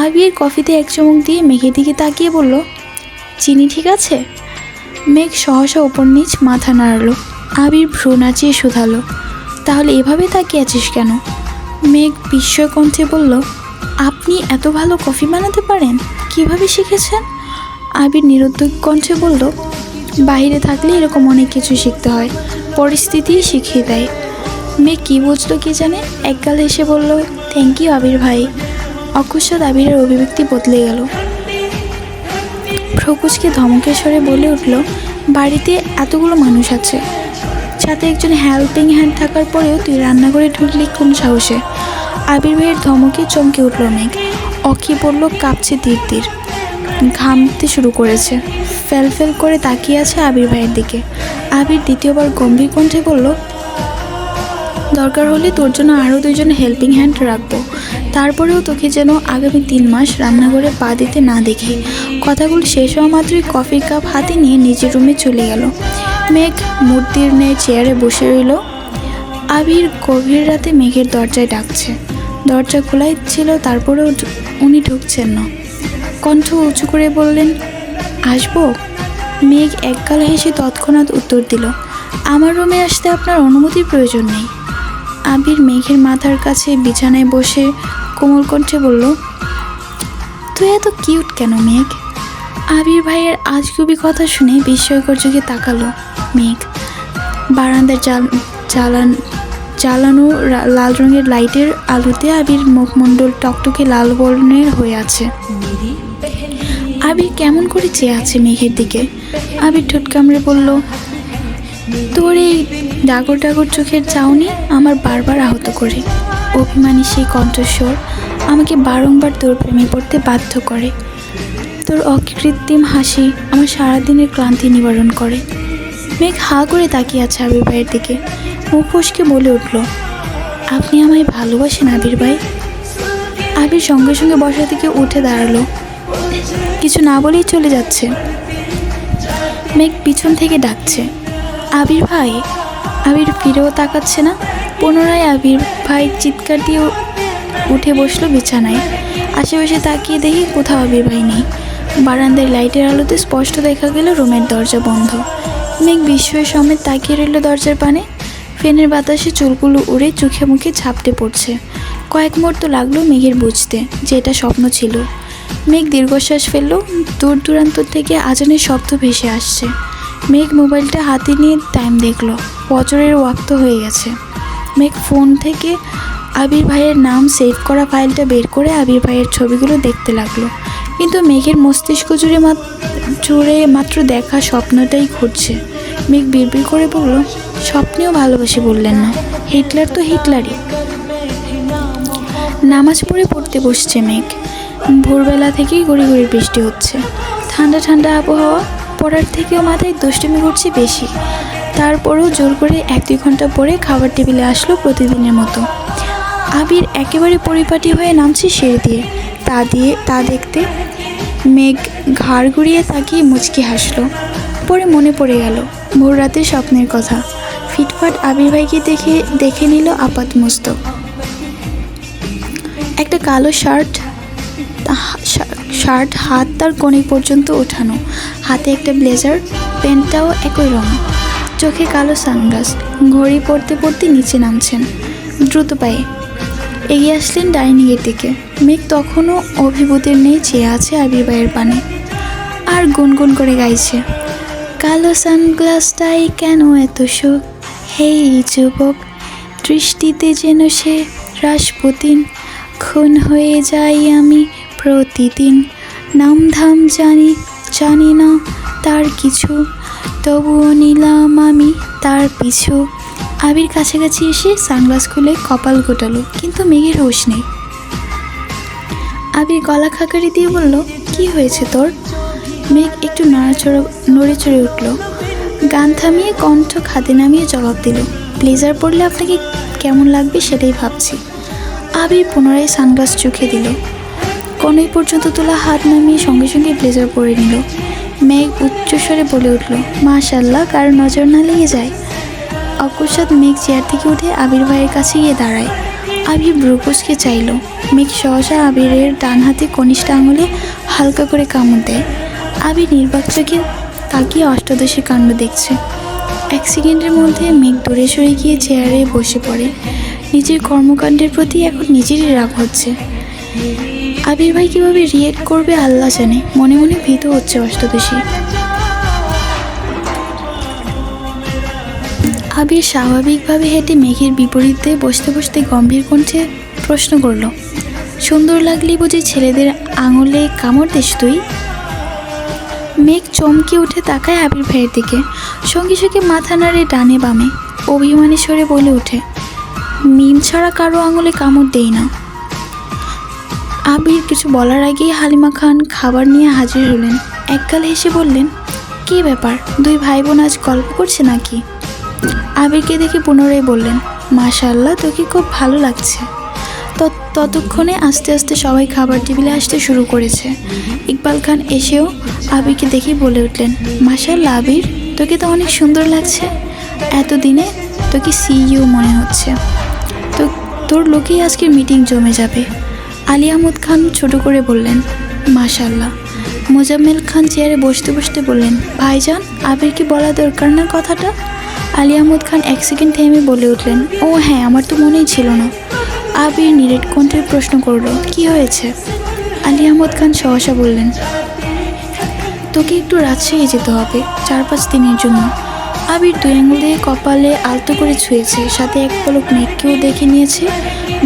Speaker 1: আবির কফিতে 1 চুমুক দিয়ে মেঘের দিকে তাকিয়ে বলল, চিনি ঠিক আছে? মেঘ সহসা ওপর নিচ মাথা নাড়ালো। আবির ভ্রু নাচিয়ে শুধালো, তাহলে এভাবে তাকিয়ে আছিস কেন? মেঘ বিস্ময় কণ্ঠে বলল, আপনি এত ভালো কফি বানাতে পারেন, কিভাবে শিখেছেন? আবির নিরুদ্যোগ কণ্ঠে বলল, বাইরে থাকলে এরকম অনেক কিছু শিখতে হয়, পরিস্থিতি শিখিয়ে দেয়। মেঘ কী বুঝলো কি জানে, একগাল এসে বলল, থ্যাংক ইউ আবির ভাই। অকস্মাৎ আবিরের অভিব্যক্তি বদলে গেল। প্রকুশকে ধমকের স্বরে বলে উঠল, বাড়িতে এতগুলো মানুষ আছে, সাথে একজন হেল্পিং হ্যান্ড থাকার পরেও তুই রান্নাঘরে ঢুকলি কোন সাহসে? আবির ভাইয়ের ধমকে চমকে উঠল মেঘ। অকি বলল, কাঁপছে তীর তীর, ঘামতে শুরু করেছে, ফেল ফেল করে তাকিয়ে আছে আবির ভাইয়ের দিকে। আবির দ্বিতীয়বার গম্ভীর কণ্ঠে বলল, দরকার হলে তোর জন্য আরও 2জন হেল্পিং হ্যান্ড রাখবো, তারপরেও তোকে যেন আগামী 3 মাস রান্নাঘরে পা দিতে না দেখি। কথাগুলো শেষ হওয়া মাত্রই কফির কাপ হাতে নিয়ে নিজের রুমে চলে গেল। মেঘ মূর্তির ন্যায় চেয়ারে বসে রইল। আবির গভীর রাতে মেঘের দরজায় ডাকছে। দরজা খোলাই ছিল, তারপরেও উনি ঢুকছেন না। কণ্ঠ উঁচু করে বললেন, আসবো? মেঘ একগাল হেসে তৎক্ষণাৎ উত্তর দিল, আমার রুমে আসতে আপনার অনুমতির প্রয়োজন নেই। আবির মেঘের মাথার কাছে বিছানায় বসে কোমল কণ্ঠে বলল, তুই এত কিউট কেন মেঘ? আবির ভাইয়ের আজগুবি কথা শুনে বিস্ময়কর চোখে তাকালো মেঘ। বারান্দার জ্বালানো লাল রঙের লাইটের আলোতে আবির মুখমণ্ডল টকটকে লাল বর্ণের হয়ে আছে। আবির কেমন করে চেয়ে আছে মেঘের দিকে। আবির ঠোঁট কামড়ে বলল, তোর এই ডাগর ডাগর চোখের চাউনি আমার বারবার আহত করে। অভিমানী সেই কণ্ঠস্বর আমাকে বারংবার তোর প্রেমে পড়তে বাধ্য করে। তোর অকৃত্রিম হাসি আমার সারাদিনের ক্লান্তি নিবারণ করে। মেঘ হা করে তাকিয়ে আছে আবির ভাইয়ের দিকে। মুখ ফসকে বলে উঠল, আপনি আমায় ভালোবাসেন আবির ভাই? আবির সঙ্গে সঙ্গে বসা থেকে উঠে দাঁড়ালো, কিছু না বলেই চলে যাচ্ছে। মেঘ পিছন থেকে ডাকছে, আবির ভাই। আবির ফিরেও তাকাচ্ছে না। পুনরায় আবির ভাই চিৎকার দিয়ে উঠে বসলো বিছানায়। আশেপাশে তাকিয়ে দেখি কোথাও আবির ভাই নেই। বারান্দায় লাইটের আলোতে স্পষ্ট দেখা গেল রুমের দরজা বন্ধ। মেঘ বিস্ময়ের সমেত তাকিয়ে রইল দরজার পানে। ফ্যানের বাতাসে চুলগুলো উড়ে চোখে মুখে ঝাপটে পড়ছে। কয়েক মুহূর্ত লাগলো মেঘের বুঝতে যে এটা স্বপ্ন ছিল। মেঘ দীর্ঘশ্বাস ফেলল। দূর দূরান্ত থেকে আজানের শব্দ ভেসে আসছে। মেঘ মোবাইলটা হাতে নিয়ে টাইম দেখল, ফজরের ওয়াক্ত হয়ে গেছে। মেঘ ফোন থেকে আবির ভাইয়ের নাম সেভ করা ফাইলটা বের করে আবির ভাইয়ের ছবিগুলো দেখতে লাগলো। কিন্তু মেঘের মস্তিষ্ক জুড়ে মাত্র দেখা স্বপ্নটাই ঘুরছে। মেঘ বিড়বিড় করে বলল, স্বপ্নেও ভালোবাসি বললেন না? হিটলার তো হিটলারই। নামাজ পড়তে বসছে মেঘ। ভোরবেলা থেকেই গড়ি গড়ি বৃষ্টি হচ্ছে। ঠান্ডা ঠান্ডা আবহাওয়া, পড়ার থেকেও মাথায় দুষ্টুমি করছে বেশি। তারপরেও জোর করে 1-2 ঘন্টা পরে খাবার টেবিলে আসলো প্রতিদিনের মতো। আবির একেবারে পরিপাটি হয়ে নামছে সিঁড়ি দিয়ে। তা দেখতে মেঘ ঘাড় ঘুরিয়ে তাকিয়ে মুচকি হাসলো। পরে মনে পড়ে গেল ভোর রাতের স্বপ্নের কথা। ফিটফাট আবির ভাইকে দেখে নিল আপাতমস্তক। একটা কালো শার্ট হাত তার কোণে পর্যন্ত ওঠানো, হাতে একটা ব্লেজার, প্যান্টটাও একই রঙ, চোখে কালো সানগ্লাস। ঘড়ি পড়তে পড়তে নিচে নামছেন দ্রুত পায়ে। এগিয়ে আসলেন ডাইনিংয়ের দিকে। মেঘ তখনও অভিভূতির নেই চেয়ে আছে আবির ভাইয়ের পানে আর গুনগুন করে গাইছে, কালো সানগ্লাসটাই কেন এত শোক, হেই যুবক, দৃষ্টিতে যেন সে রাসপুতিন, খুন হয়ে যাই আমি প্রতিদিন, নামধাম জানি না তার কিছু, তবুও নিলাম আমি তার পিছু। আবির কাছাকাছি এসে সানগ্লাস খুলে কপাল গোটালো, কিন্তু মেঘের হুঁশ নেই। আবির গলা খাকারি দিয়ে বলল, কি হয়েছে তোর? মেঘ একটু নড়ে চড়ে উঠল। গান থামিয়ে কণ্ঠ খাদে নামিয়ে জবাব দিল, ব্লেজার পরলে আপনাকে কেমন লাগবে সেটাই ভাবছি। আবির পুনরায় সানগ্লাস চোখে দিল। কনুই পর্যন্ত তোলা হাত নামিয়ে সঙ্গে সঙ্গে ব্লেজার পরে নিল। মেঘ উচ্চস্বরে বলে উঠল, মাশাআল্লাহ, কারো নজর না লেগে যায়। অকস্মাৎ মেঘ চেয়ার থেকে উঠে আবির ভাইয়ের কাছে গিয়ে দাঁড়ায়। আবির ব্রুকুসকে চাইল। মেঘ সহসা আবিরের ডান হাতে কনিষ্ঠ আঙুলে হালকা করে কামড় দেয়। আবির নির্বাক চোখে তাকিয়ে অষ্টাদশী কাণ্ড দেখছে। 1 সেকেন্ডের মধ্যে মেঘ দূরে সরে গিয়ে চেয়ারে বসে পড়ে। নিজের কর্মকাণ্ডের প্রতি এখন নিজেরই রাগ হচ্ছে। আবির ভাই কীভাবে রিয়েক্ট করবে আল্লাহ জানে। মনে মনে ভীত হচ্ছে অষ্টাদশী। আবির স্বাভাবিকভাবে হেঁটে মেঘের বিপরীতে বসতে বসতে গম্ভীর কণ্ঠে প্রশ্ন করলো, সুন্দর লাগলেই বুঝি ছেলেদের আঙুলে কামড় দিস তুই? মেঘ চমকে উঠে তাকায় আবির ভাইয়ের দিকে, সঙ্গে সঙ্গে মাথা নাড়ে ডানে বামে, অভিমানী স্বরে বলে ওঠে, মিম ছাড়া কারো আঙুলে কামড় দেই না। আবির কিছু বলার আগেই হালিমা খান খাবার নিয়ে হাজির হলেন। একগাল হেসে বললেন, কী ব্যাপার, দুই ভাই বোন আজ গল্প করছে নাকি? আবিরকে দেখে পুনরায় বললেন, মাশাআল্লাহ, তোকে খুব ভালো লাগছে। ততক্ষণে আস্তে আস্তে সবাই খাবার টেবিলে আসতে শুরু করেছে। ইকবাল খান এসেও আবিরকে দেখেই বলে উঠলেন, মাশাআল্লাহ আবির, তোকে তো অনেক সুন্দর লাগছে। এতদিনে তোকে সিইও মনে হচ্ছে। তো তোর লোকেই আজকের মিটিং জমে যাবে। আলী আহমদ খান ছোট করে বললেন, মাশাআল্লাহ। মোজাম্মেল খান চেয়ারে বসতে বসতে বললেন, ভাইজান, আবিরকে বলা দরকার না কথাটা? আলী আহমদ খান এক সেকেন্ড থেমে বলে উঠলেন, ও হ্যাঁ, আমার তো মনেই ছিল না। আবির নিরেট কণ্ঠে প্রশ্ন করলো, কি হয়েছে? আলী আহমদ খান সহসা বললেন, তোকে একটু রাজশাহী যেতে হবে 4-5 দিনের জন্য। আবির 2 আঙুল দিয়ে কপালে আলতো করে ছুঁয়েছে, সাথে এক পলক মেঘকেও দেখে নিয়েছে।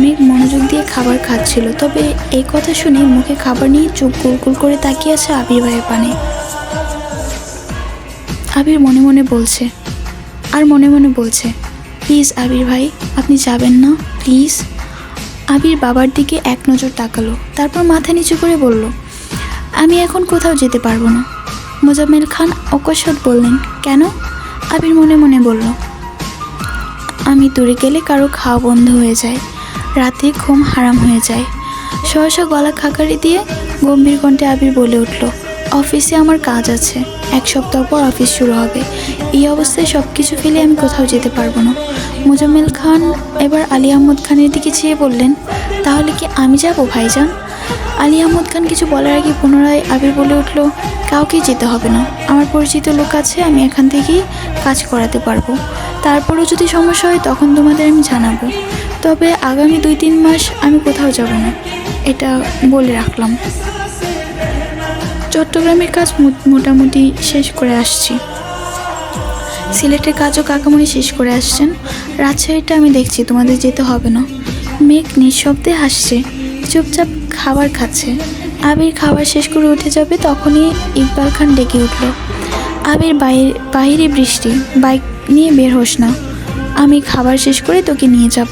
Speaker 1: মেঘ মনোযোগ দিয়ে খাবার খাচ্ছিল, তবে এই কথা শুনে মুখে খাবার নিয়ে চোখ গোল করে তাকিয়ে আছে আবির ভাইয়ের পানে। আবির মনে মনে বলছে, প্লিজ আবির ভাই, আপনি যাবেন না প্লিজ। আবির বাবার দিকে এক নজর তাকালো, তারপর মাথা নিচু করে বলল, আমি এখন কোথাও যেতে পারবো না। মোজাম্মেল খান অকস্মাৎ বললেন, কেন? আবির মনে মনে বলল, আমি দূরে গেলে কারো খাওয়া বন্ধ হয়ে যায়, রাতে ঘুম হারাম হয়ে যায়। সহসা গলা খাকারি দিয়ে গম্ভীর কণ্ঠে আবির বলে উঠল, অফিসে আমার কাজ আছে, 1 সপ্তাহ পর অফিস শুরু হবে। এই অবস্থায় সব কিছু ফেলে আমি কোথাও যেতে পারবো না। মোজাম্মেল খান এবার আলী আহমদ খানের দিকে চেয়ে বললেন, তাহলে কি আমি যাব ভাইজান? আলী আহমদ খান কিছু বলার আগে পুনরায় আবির বলে উঠল, কাউকে যেতে হবে না, আমার পরিচিত লোক আছে, আমি এখান থেকেই কাজ করাতে পারবো। তারপরেও যদি সমস্যা হয় তখন তোমাদের আমি জানাবো, তবে আগামী 2-3 মাস আমি কোথাও যাব না, এটা বলে রাখলাম। চট্টগ্রামের কাজ মোটামুটি শেষ করে আসছি, সিলেটের কাজও কাকামণি শেষ করে আসছেন, রাজশাহীটা আমি দেখছি, তোমাদের যেতে হবে না। মেঘ নিঃশব্দে হাসছে, চুপচাপ খাবার খাচ্ছে। আবির খাবার শেষ করে উঠে যাবে, তখনই ইকবাল খান ডেকে উঠল, আবির, বাইরে বৃষ্টি, বাইক নিয়ে বের হোস না, আমি খাবার শেষ করে তোকে নিয়ে যাব,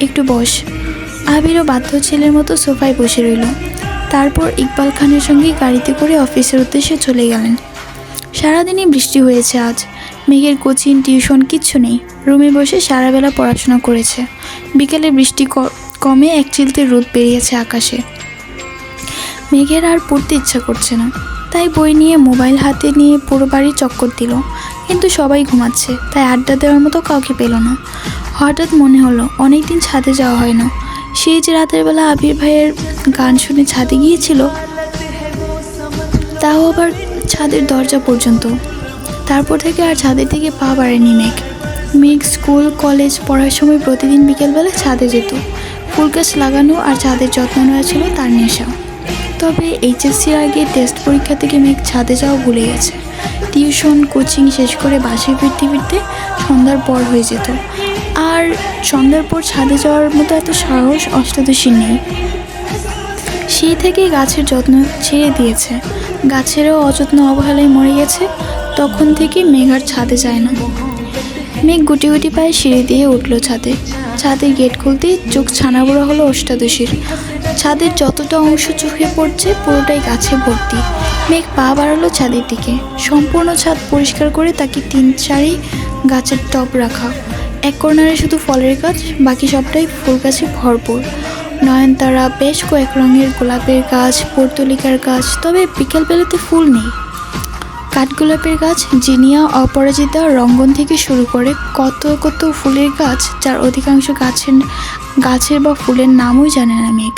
Speaker 1: একটু বস। আবিরও বাধ্য ছেলের মতো সোফায় বসে রইল। তারপর ইকবাল খানের সঙ্গে গাড়িতে করে অফিসের উদ্দেশ্যে চলে গেলেন। সারাদিনই বৃষ্টি হয়েছে আজ। মেঘের কোচিং টিউশন কিচ্ছু নেই, রুমে বসে সারাবেলা পড়াশোনা করেছে। বিকেলে বৃষ্টি কমে এক চিলতে রোদ বেরিয়েছে আকাশে। মেঘের আর পড়তে ইচ্ছা করছে না, তাই বই নিয়ে মোবাইল হাতে নিয়ে পুরো বাড়ি চক্কর দিল, কিন্তু সবাই ঘুমাচ্ছে, তাই আড্ডা দেওয়ার মতো কাউকে পেল না। হঠাৎ মনে হলো অনেকদিন ছাদে যাওয়া হয় না। সেই যে রাতের বেলা আবির ভাইয়ের গান শুনে ছাদে গিয়েছিল, তাও আবার ছাদের দরজা পর্যন্ত। তারপর থেকে আর ছাদের দিকে পা বাড়েনি মেঘ স্কুল কলেজ পড়ার সময় প্রতিদিন বিকেলবেলা ছাদে যেত। ফুল গাছ লাগানো আর ছাদের যত্ন নেওয়া ছিল তার নেশা। তবে এইচএসসির আগে টেস্ট পরীক্ষা থেকে মেঘ ছাদে যাওয়া ভুলে গেছে। টিউশন কোচিং শেষ করে বাসায় ফিরতে সন্ধ্যার পর হয়ে যেত, আর সন্ধ্যার পর ছাদে যাওয়ার মতো এত সাহস অষ্টাদশীর নেই। সেই থেকেই গাছের যত্ন ছেড়ে দিয়েছে, গাছেরও অযত্ন অবহেলায় মরে গেছে। তখন থেকে মেঘ আর ছাদে যায় না। মেঘ গুটি গুটি পায়ে সিঁড়ি দিয়ে উঠল ছাদে। ছাদের গেট খুলতেই চোখ ছানাবড়া হলো অষ্টাদশীর। ছাদের যতটা অংশ চোখে পড়ছে পুরোটাই গাছে ভর্তি। মেঘ পা বাড়ালো ছাদের দিকে। সম্পূর্ণ ছাদ পরিষ্কার করে তাকে 3-4 গাছের টব রাখা। এক কর্নারে শুধু ফলের গাছ, বাকি সবটাই ফুল গাছে ভরপুর। নয়নতারা, বেশ কয়েক রঙের গোলাপের গাছ, পর্তুলিকার গাছ, তবে বিকেলবেলাতে ফুল নেই। কাঠগোলাপের গাছ, জিনিয়া, অপরাজিতা, রঙ্গন থেকে শুরু করে কত কত ফুলের গাছ, যার অধিকাংশ গাছের বা ফুলের নামই জানে না মেঘ।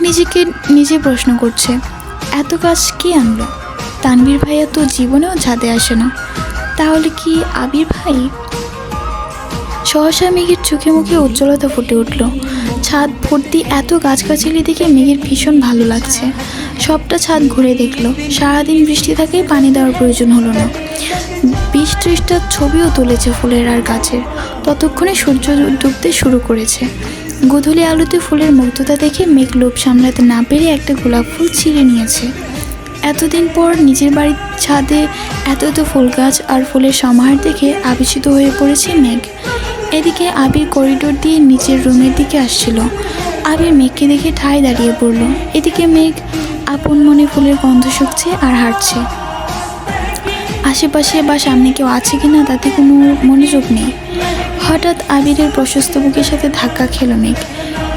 Speaker 1: নিজেকে নিজে প্রশ্ন করছে, এত গাছ কে আনলো? তানভীর ভাইয়া তো জীবনেও ছাদে আসে না, তাহলে কি আবির ভাই? সহসা মেঘের চোখে মুখে উজ্জ্বলতা ফুটে উঠল। ছাদ ভর্তি এত গাছগাছালি দেখে মেঘের ভীষণ ভালো লাগছে। সবটা ছাদ ঘুরে দেখলো। সারাদিন বৃষ্টি থাকায় পানি দেওয়ার প্রয়োজন হলো না। 20-30টা ছবিও তুলেছে ফুলের আর গাছের। ততক্ষণে সূর্য ডুবতে শুরু করেছে। গোধূলি আলোতে ফুলের মুগ্ধতা দেখে মেঘ লোভ সামলাতে না পেরে একটা গোলাপ ফুল ছিঁড়ে নিয়েছে। এতদিন পর নিজের বাড়ির ছাদে এত এত ফুল গাছ আর ফুলের সমাহার দেখে আবিষ্কৃত হয়ে পড়েছে মেঘ। এদিকে আবির করিডোর দিয়ে নিচের রুমের দিকে আসছিল। আবির মেঘকে দেখে ঠায় দাঁড়িয়ে পড়ল। এদিকে মেঘ আপন মনে ফুলের গন্ধ শুকছে আর হাঁটছে। আশেপাশে বা সামনে কেউ আছে কিনা তাতে কোনো মনোযোগ নেই। হঠাৎ আবিরের প্রশস্ত বুকের সাথে ধাক্কা খেল মেঘ।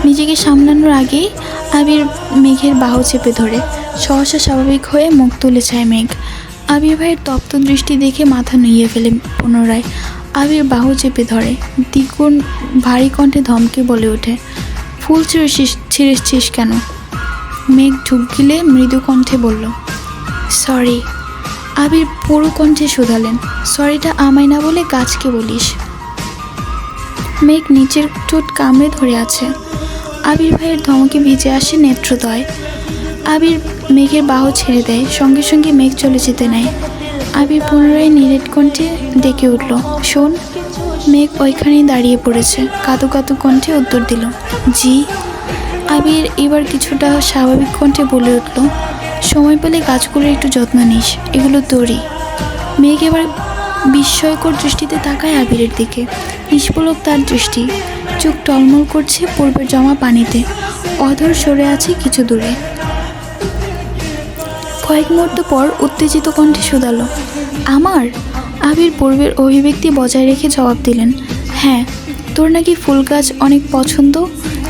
Speaker 1: নিজেকে সামলানোর আগেই আবির মেঘের বাহু চেপে ধরে সহসা স্বাভাবিক হয়ে মুখ তুলে চায় মেঘ। আবির ভাইয়ের তপ্ত দৃষ্টি দেখে মাথা নুইয়ে ফেলে পুনরায় আবির বাহু চেপে ধরে। দ্বিগুণ ভারী কণ্ঠে ধমকে বলে ওঠে, ফুল ছিঁড়েছিস কেন? মেঘ ঢুক গিলে মৃদু কণ্ঠে বলল, সরি। আবির পুরো কণ্ঠে শুধালেন, সরিটা আমায় না বলে গাছকে বলিস। মেঘ নিচের ঠোঁট কামড়ে ধরে আছে। আবির ভাইয়ের ধমকে ভিজে আসে নেত্রদয়। আবির মেঘের বাহু ছেড়ে দেয়, সঙ্গে সঙ্গে মেঘ চলে যেতে নেয়। আবির পুনরায় নিরেট কণ্ঠে ডেকে উঠল, শোন। মেঘ ওইখানেই দাঁড়িয়ে পড়েছে, কাঁদো কাঁদো কণ্ঠে উত্তর দিল, জি। আবির এবার কিছুটা স্বাভাবিক কণ্ঠে বলে উঠল, সময় পেলে গাছগুলোর একটু যত্ন নিস, এগুলো তোরই। মেঘ এবার বিস্ময়কর দৃষ্টিতে তাকায় আবিরের দিকে। নিষ্পলক তার দৃষ্টি, চোখ টলমল করছে পূর্বের জমা পানিতে। অধর সরে আছে কিছু দূরে। কয়েক মুহূর্ত পর উত্তেজিত কণ্ঠে শুধালো, আমার? আবির পূর্বের অভিব্যক্তি বজায় রেখে জবাব দিলেন, হ্যাঁ, তোর নাকি ফুল গাছ অনেক পছন্দ,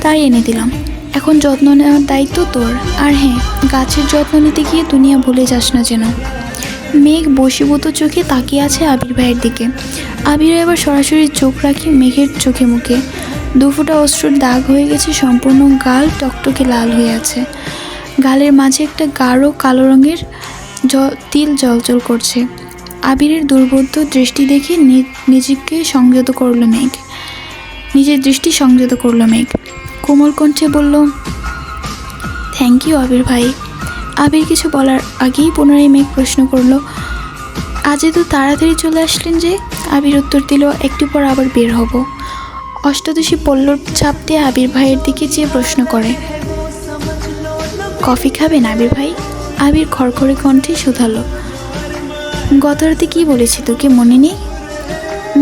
Speaker 1: তাই এনে দিলাম। এখন যত্ন নেওয়ার দায়িত্ব তোর। আর হ্যাঁ, গাছের যত্ন নিতে গিয়ে দুনিয়া ভুলে যাস না যেন। মেঘ বশীভূত চোখে তাকিয়ে আছে আবির ভাইয়ের দিকে। আবির এবার সরাসরি চোখ রাখে মেঘের চোখে মুখে। দুফোঁটা অশ্রুর দাগ হয়ে গেছে, সম্পূর্ণ গাল টকটকে লাল হয়ে আছে। গালের মাঝে একটা গাঢ় কালো রঙের তিল জলজল করছে। আবিরের দুর্বোধ্য দৃষ্টি দেখে নিজের দৃষ্টি সংযত করলো মেঘ। কোমল কণ্ঠে বলল, থ্যাংক ইউ আবির ভাই। আবির কিছু বলার আগেই পুনরায় মেঘ প্রশ্ন করলো, আজ এত তাড়াতাড়ি চলে আসলেন যে? আবির উত্তর দিল, একটু পর আবার বের হব। অষ্টাদশী পল্লব চাপতে আবির ভাইয়ের দিকে চেয়ে প্রশ্ন করে, কফি খাবেন আবির ভাই? আবির খড়খড়ে কণ্ঠে শুধালো, গত রাতে কী বলেছি তোকে মনে নেই?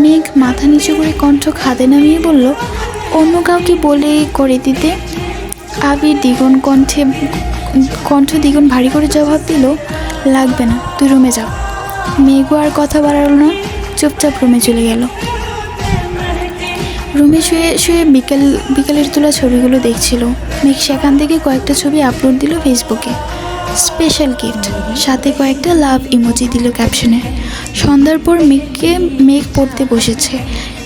Speaker 1: মেঘ মাথা নিচু করে কণ্ঠ খাদে নামিয়ে বলল, অন্য কাউকে বলে করে দিতে। আবির কণ্ঠ দ্বিগুণ ভারী করে জবাব দিল, লাগবে না, তুই রুমে যা। মেঘও আর কথা বাড়ালো না, চুপচাপ রুমে চলে গেল। রুমে শুয়ে শুয়ে বিকেলের তোলা ছবিগুলো দেখছিল। মেঘ সেখান থেকে কয়েকটা ছবি আপলোড দিল ফেসবুকে। স্পেশাল গিফট, সাথে কয়েকটা লাভ ইমোজি দিল ক্যাপশনে। সন্ধ্যার পর মেঘ পড়তে বসেছে।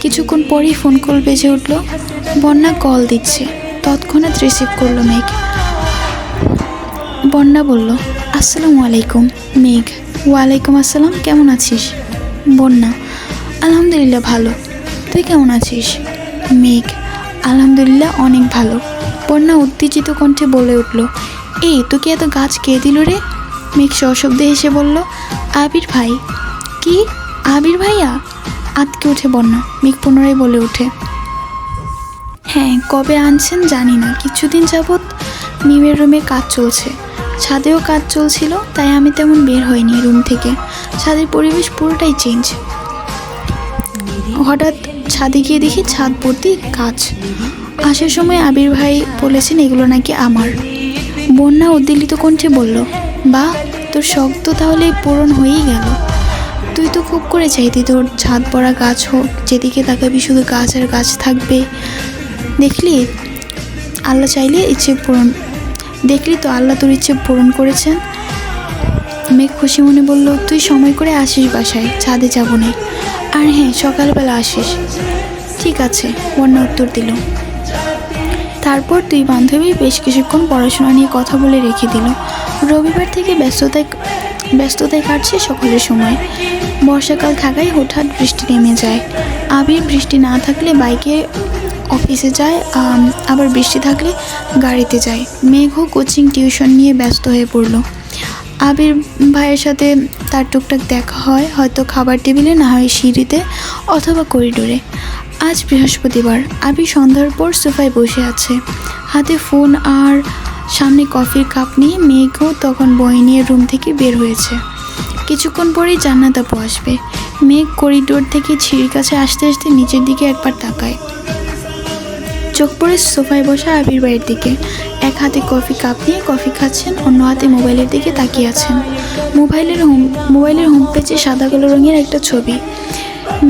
Speaker 1: কিছুক্ষণ পরই ফোন কল বেজে উঠল। বন্যা কল দিচ্ছে। তৎক্ষণাৎ রিসিভ করলো মেঘ। বন্যা বলল, আসসালামু আলাইকুম। মেঘ, ওয়ালাইকুম আসসালাম, কেমন আছিস? বন্যা, আলহামদুলিল্লাহ ভালো, তুই কেমন আছিস? মেঘ, আলহামদুলিল্লাহ অনেক ভালো। বন্যা উত্তেজিত কণ্ঠে বলে উঠল, এই তোকে এত গাছ কে দিল রে? মেঘ সশব্দে হেসে বলল, আবির ভাই। কি? আবির ভাইয়া? আতকে উঠে বন্যা। মেঘ পুনরায় বলে ওঠে, হ্যাঁ, কবে আনছেন জানি না, কিছুদিন যাবৎ মিমের রুমে কাজ চলছে, ছাদেও কাজ চলছিল, তাই আমি তেমন বের হইনি রুম থেকে। ছাদের পরিবেশ পুরোটাই চেঞ্জ। হঠাৎ ছাদে গিয়ে দেখি ছাদ ভর্তি গাছ। আসার সময় আবির ভাই বলেছেন এগুলো নাকি আমার। বন্যা উদ্বেলিত কণ্ঠে বলল, বাহ, তোর শখ তো তাহলে পূরণ হয়েই গেল। তুই তো খুব করে চাইতি তোর ছাদ পড়া গাছ হোক, যেদিকে তাকাবি শুধু গাছ আর গাছ থাকবে। দেখলি আল্লাহ তোর ইচ্ছে পূরণ করেছেন। মেঘ খুশি মনে বলল, তুই সময় করে আসিস বাসায়, ছাদে যাব না। আর হ্যাঁ, সকালবেলা আসিস। ঠিক আছে, বন্যা উত্তর দিল। তারপর দুই বান্ধবী বেশ কিছুক্ষণ পড়াশোনা নিয়ে কথা বলে রেখে দিল। রবিবার থেকে ব্যস্ততায় কাটছে সকলের সময়। বর্ষাকাল থাকায় হঠাৎ বৃষ্টি নেমে যায়। আবির বৃষ্টি না থাকলে বাইকে অফিসে যায়, আবার বৃষ্টি থাকলে গাড়িতে যায়। মেঘও কোচিং টিউশন নিয়ে ব্যস্ত হয়ে পড়ল। আবির ভাইয়ের সাথে তার টুকটাক দেখা হয়, হয়তো খাবার টেবিলে, না হয় সিঁড়িতে অথবা করিডোরে। আজ বৃহস্পতিবার। আবির সন্ধ্যার পর সোফায় বসে আছে, হাতে ফোন আর সামনে কফির কাপ নিয়ে। মেঘও তখন বই নিয়ে রুম থেকে বের হয়েছে। কিছুক্ষণ পরেই জান্নাত আপু আসবে। মেঘ করিডোর থেকে সিঁড়ির কাছে আসতে আসতে নিচের দিকে একবার তাকায়। চোখ পড়ে সোফায় বসা আবির ভাইয়ের দিকে। এক হাতে কফি কাপ নিয়ে কফি খাচ্ছেন, অন্য হাতে মোবাইলের দিকে তাকিয়ে আছেন। মোবাইলের হোম পেজে সাদা কালো রঙের একটা ছবি।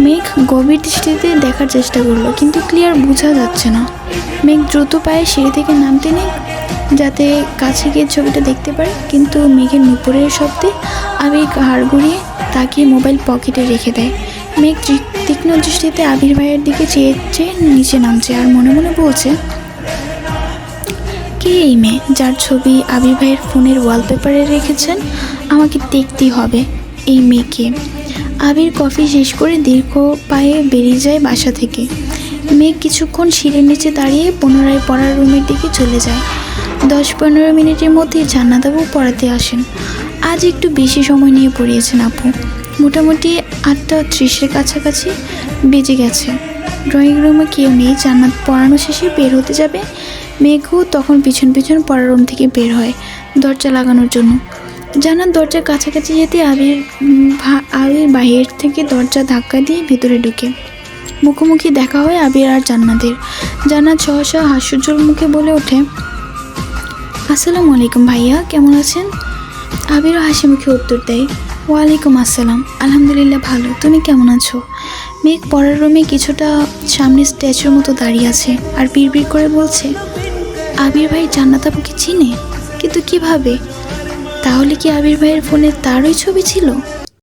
Speaker 1: মেঘ গভীর দৃষ্টিতে দেখার চেষ্টা করলো, কিন্তু ক্লিয়ার বোঝা যাচ্ছে না। মেঘ দ্রুত পায়ে সিঁড়ি থেকে নামতে নেই যাতে কাছে গিয়ে ছবিটা দেখতে পারে, কিন্তু মেঘের নুপুরের শব্দে আবির ঘাড় ঘুরিয়ে তাকিয়ে মোবাইল পকেটে রেখে দেয়। মেঘ তীক্ষ্ণ দৃষ্টিতে আবির ভাইয়ের দিকে চেয়ে চেয়ে নিচে নামছে আর মনে মনে বলছে, কে এই মেয়ে যার ছবি আবির ভাইয়ের ফোনের ওয়ালপেপারে রেখেছেন? আমাকে দেখতেই হবে এই মেয়েকে। আবির কফি শেষ করে দীর্ঘ পায়ে বেরিয়ে যায় বাসা থেকে। মেঘ কিছুক্ষণ সিঁড়ির নিচে দাঁড়িয়ে পুনরায় পড়ার রুমের দিকে চলে যায়। 10-15 মিনিটের মধ্যে জান্নাত আপু পড়াতে আসেন। আজ একটু বেশি সময় নিয়ে পড়িয়েছেন আপু। মোটামুটি 8:30-এর কাছাকাছি বেজে গেছে। ড্রয়িং রুমে কেউ নেই। জান্নাত পড়ানো শেষে বের হতে যাবে। মেঘও তখন পিছন পিছন পড়ার রুম থেকে বের হয় দরজা লাগানোর জন্য। জান্নাত দরজার কাছাকাছি যেতে আবির বাহির থেকে দরজা ধাক্কা দিয়ে ভিতরে ঢুকে। মুখোমুখি দেখা হয় আবির আর জান্নাতের। জান্নাত সহসা হাস্যোজ্জ্বল মুখে বলে ওঠে, আসসালামু আলাইকুম ভাইয়া, কেমন আছেন? আবিরও হাসি মুখে উত্তর দেয়, ওয়ালাইকুম আসসালাম, আলহামদুলিল্লাহ ভালো, তুমি কেমন আছো? মেঘ পড়ার রুমে কিছুটা সামনে স্ট্যাচুর মতো দাঁড়িয়ে আছে আর বিড়বিড় করে বলছে, আবির ভাই জান্নাত আপুকে চিনে? কিন্তু কিভাবে? তাহলে কি আবির ভাইয়ের ফোনে তারই ছবি ছিল?